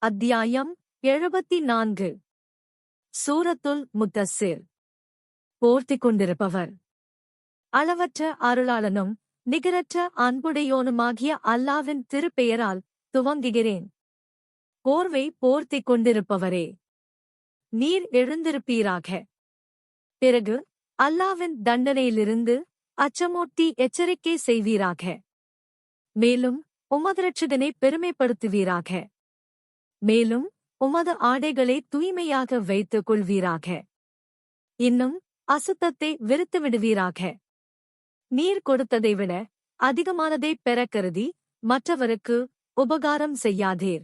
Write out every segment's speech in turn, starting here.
அத்தியாயம் 74. சூரத்துல் முத்தஸ்ஸிர். போர்த்திக் கொண்டிருப்பவர். அளவற்ற அருளாளனும் நிகரற்ற அன்புடையோனுமாகிய அல்லாவின் திருப்பெயரால் துவங்குகிறேன். போர்வை போர்த்திக் கொண்டிருப்பவரே, நீர் எழுந்திருப்பீராக. பிறகு அல்லாவின் தண்டனையிலிருந்து அச்சமூட்டி எச்சரிக்கை செய்வீராக. மேலும் உமது இரட்சகனை பெருமைப்படுத்துவீராக. மேலும் உமது ஆடைகளை தூய்மையாக வைத்துக் கொள்வீராக. இன்னும் அசுத்தத்தை வெறுத்துவிடுவீராக. நீர் கொடுத்ததை விட அதிகமானதைப் பெறக் கருதி மற்றவருக்கு உபகாரம் செய்யாதீர்.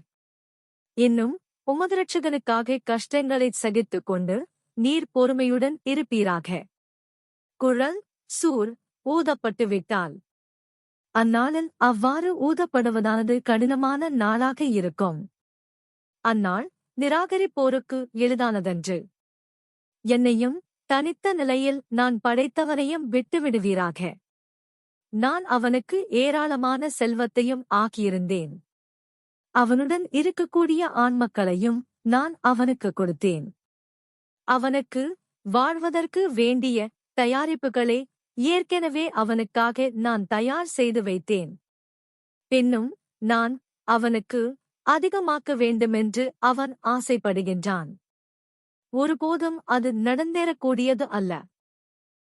இன்னும் உமது இரட்சகனுக்காக கஷ்டங்களைச் சகித்துக் கொண்டு நீர் பொறுமையுடன் இருப்பீராக. குழல் சூர் ஊதப்பட்டுவிட்டால் அந்நாளில் அவ்வாறு ஊதப்படுவதானது கடினமான நாளாக இருக்கும். அந்நாள் நிராகரிப்போருக்கு எளிதானதன்று. என்னையும் தனித்த நிலையில் நான் படைத்தவனையும் விட்டுவிடுவீராக. நான் அவனுக்கு ஏராளமான செல்வத்தையும் ஆக்கியிருந்தேன். அவனுடன் இருக்கக்கூடிய ஆண்மக்களையும் நான் அவனுக்கு கொடுத்தேன். அவனுக்கு வாழ்வதற்கு வேண்டிய தயாரிப்புகளை ஏற்கெனவே அவனுக்காக நான் தயார் செய்து வைத்தேன். பின்னும் நான் அவனுக்கு அதிகமாக்க வேண்டுமென்று அவன் ஆசைப்படுகின்றான். ஒருபோதும் அது நடந்தேறக்கூடியது அல்ல.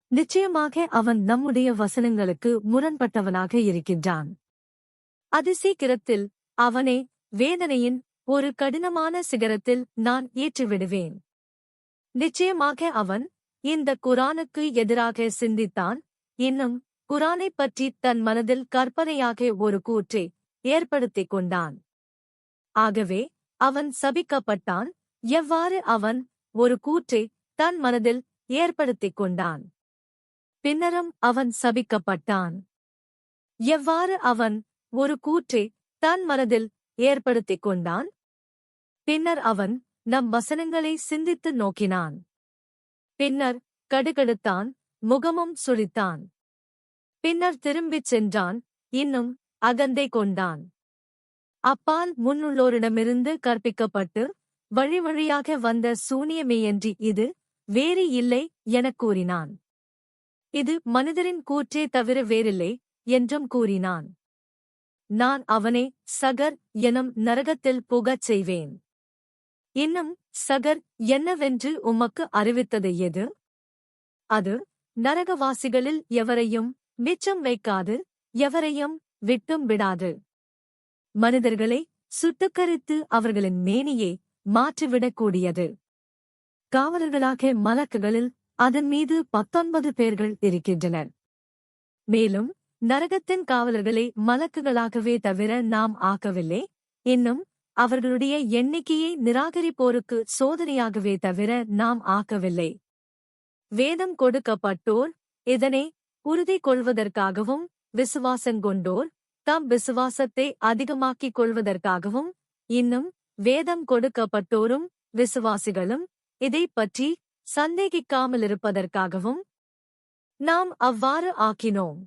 நிச்சயமாக அவன் நம்முடைய வசனங்களுக்கு முரண்பட்டவனாக இருக்கின்றான். அதிசீக்கிரத்தில் அவனை வேதனையின் ஒரு கடினமான சிகரத்தில் நான் ஏற்றிவிடுவேன். நிச்சயமாக அவன் இந்த குரானுக்கு எதிராக சிந்தித்தான். இன்னும் குரானைப் பற்றி தன் மனதில் கற்பனையாக ஒரு கூற்றை ஏற்படுத்திக் கொண்டான். ஆகவே அவன் சபிக்கப்பட்டான். எவ்வாறு அவன் ஒரு கூற்றை தன் மனதில் ஏற்படுத்திக் கொண்டான், பின்னரும் அவன் சபிக்கப்பட்டான். எவ்வாறு அவன் ஒரு கூற்றை தன் மனதில் ஏற்படுத்திக் கொண்டான், பின்னர் அவன் நம் வசனங்களை சிந்தித்து நோக்கினான். பின்னர் கடுகடுத்தான், முகமும் சுளித்தான். பின்னர் திரும்பிச் சென்றான், இன்னும் அகந்தை கொண்டான். அப்பால் முன்னுள்ளோரிடமிருந்து கற்பிக்கப்பட்டு வழி வழியாக வந்த சூனியமேயன்றி இது வேறு இல்லை எனக் கூறினான். இது மனிதரின் கூற்றே தவிர வேறில்லை என்றும் கூறினான். நான் அவனை சகர் எனும் நரகத்தில் புகச் செய்வேன். இன்னும் சகர் என்னவென்று உமக்கு அறிவித்தது எது? அது நரகவாசிகளில் எவரையும் மிச்சம் வைக்காது, எவரையும் விட்டும் விடாது. மனிதர்களை சுட்டுக்கரித்து அவர்களின் மேனியை மாற்றிவிடக்கூடியது. காவலர்களாக மலக்குகளில் அதன் மீது 19 பேர்கள் இருக்கின்றனர். மேலும் நரகத்தின் காவலர்களை மலக்குகளாகவே தவிர நாம் ஆக்கவில்லை. இன்னும் அவர்களுடைய எண்ணிக்கையை நிராகரிப்போருக்கு சோதனையாகவே தவிர நாம் ஆக்கவில்லை. வேதம் கொடுக்கப்பட்டோர் இதனை உறுதி கொள்வதற்காகவும் விசுவாசங்கொண்டோர் தம் விசுவாசத்தை அதிகமாக்கிக் கொள்வதற்காகவும், இன்னும் வேதம் கொடுக்கப்பட்டோரும் விசுவாசிகளும் இதைப் பற்றி சந்தேகிக்காமலிருப்பதற்காகவும் நாம் அவ்வாறு ஆக்கினோம்.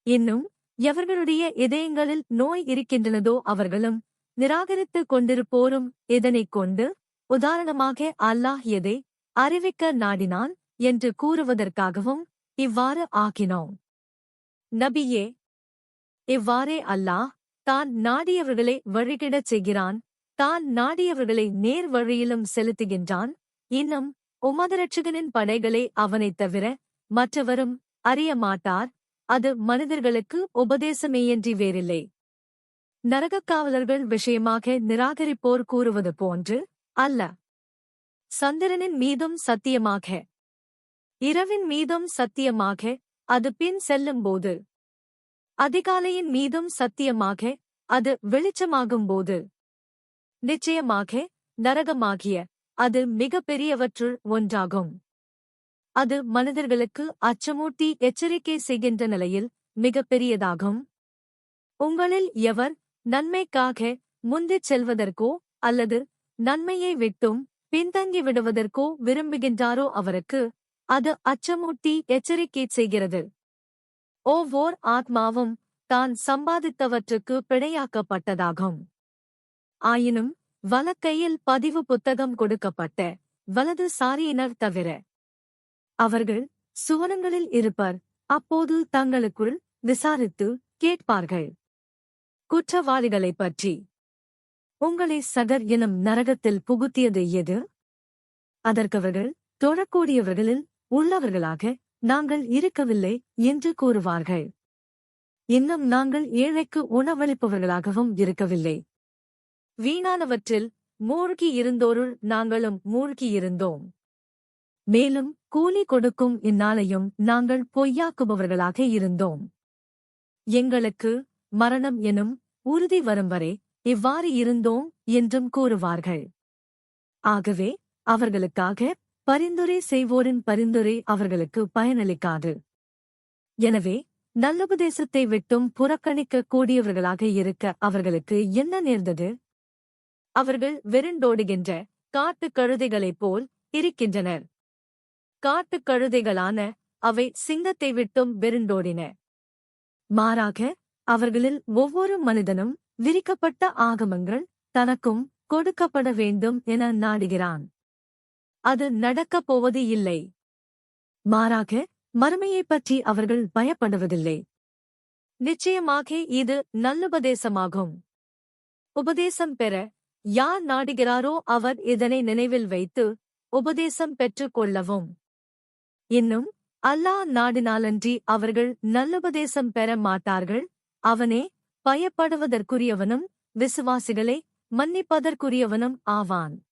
இன்னும் எவர்களுடைய இதயங்களில் நோய் இருக்கின்றனதோ அவர்களும் நிராகரித்துக் கொண்டிருப்போரும் இதனைக் கொண்டு உதாரணமாக அல்லாஹ் எதை அறிவிக்க நாடினான் என்று கூறுவதற்காகவும் இவ்வாறு ஆக்கினோம். நபியே, இவ்வாறே அல்லாஹ் தான் நாடியவர்களை வழிகிடச் செய்கிறான், தான் நாடியவர்களை நேர் வழியிலும் செலுத்துகின்றான். இன்னும் உமது இரட்சகனின் படைகளை அவனைத் தவிர மற்றவரும் அறிய மாட்டார். அது மனிதர்களுக்கு உபதேசமேயன்றி வேறில்லை. நரகக்காவலர்கள் விஷயமாக நிராகரிப்போர் கூறுவது போன்று அல்ல. சந்திரனின் மீதும் சத்தியமாக, இரவின் மீதும் சத்தியமாக, அது பின் செல்லும்போது, அதிகாலையின் மீதும் சத்தியமாக, அது வெளிச்சமாகும்போது, நிச்சயமாக நரகமாகிய அது மிக பெரியவற்றுள் ஒன்றாகும். அது மனிதர்களுக்கு அச்சமூட்டி எச்சரிக்கை செய்கின்ற நிலையில் மிகப் பெரியதாகும். உங்களில் எவர் நன்மைக்காக முந்திச் செல்வதற்கோ அல்லது நன்மையை விட்டும் பின்தங்கி விடுவதற்கோ விரும்புகின்றாரோ அவருக்கு அது அச்சமூட்டி எச்சரிக்கை செய்கிறது. ஒவ்வோர் ஆத்மாவும் தான் சம்பாதித்தவற்றுக்கு பிழையாக்கப்பட்டதாகும். ஆயினும் வலக்கையில் பதிவு புத்தகம் கொடுக்கப்பட்ட வலது சாரியினர் தவிர. அவர்கள் சுவனங்களில் இருப்பர். அப்போது தங்களுக்குள் விசாரித்து கேட்பார்கள். குற்றவாளிகளைப் பற்றி. உங்களை சகர் எனும் நரகத்தில் புகுத்தியது எது? அதற்கவர்கள் தொழக்கூடியவர்களில் உள்ளவர்களாக நாங்கள் இருக்கவில்லை என்று கூறுவார்கள். இன்னும் நாங்கள் ஏழைக்கு உணவளிப்பவர்களாகவும் இருக்கவில்லை. வீணானவற்றில் மூழ்கியிருந்தோருள் நாங்களும் மூழ்கியிருந்தோம். மேலும் கூலி கொடுக்கும் இந்நாளையும் நாங்கள் பொய்யாக்குபவர்களாக இருந்தோம். எங்களுக்கு மரணம் எனும் உறுதி வரும் வரை இவ்வாறு இருந்தோம் என்றும் கூறுவார்கள். ஆகவே அவர்களுக்காக பரிந்துரை செய்வோரின் பரிந்துரை அவர்களுக்கு பயனளிக்காது. எனவே நல்லுபதேசத்தை விட்டும் புறக்கணிக்க கூடியவர்களாக இருக்க அவர்களுக்கு என்ன நேர்ந்தது? அவர்கள் வெருண்டோடுகின்ற காட்டுக் கழுதைகளைப் போல் இருக்கின்றனர். காட்டுக் கழுதைகளான அவை சிங்கத்தை விட்டும் வெருண்டோடின. மாறாக அவர்களில் ஒவ்வொரு மனிதனும் விரிக்கப்பட்ட ஆகமங்கள் தனக்கும் கொடுக்கப்பட வேண்டும் என நாடுகிறான். அது நடக்கப் போவது இல்லை. மாறாக மறுமையைப் பற்றி அவர்கள் பயப்படுவதில்லை. நிச்சயமாக இது நல்லுபதேசமாகும். உபதேசம் பெற யார் நாடுகிறாரோ அவர் இதனை நினைவில் வைத்து உபதேசம் பெற்றுக் கொள்ளவும். இன்னும் அல்லாஹ் நாடினாலன்றி அவர்கள் நல்லுபதேசம் பெற மாட்டார்கள். அவனே பயப்படுவதற்குரியவனும் விசுவாசிகளை மன்னிப்பதற்குரியவனும் ஆவான்.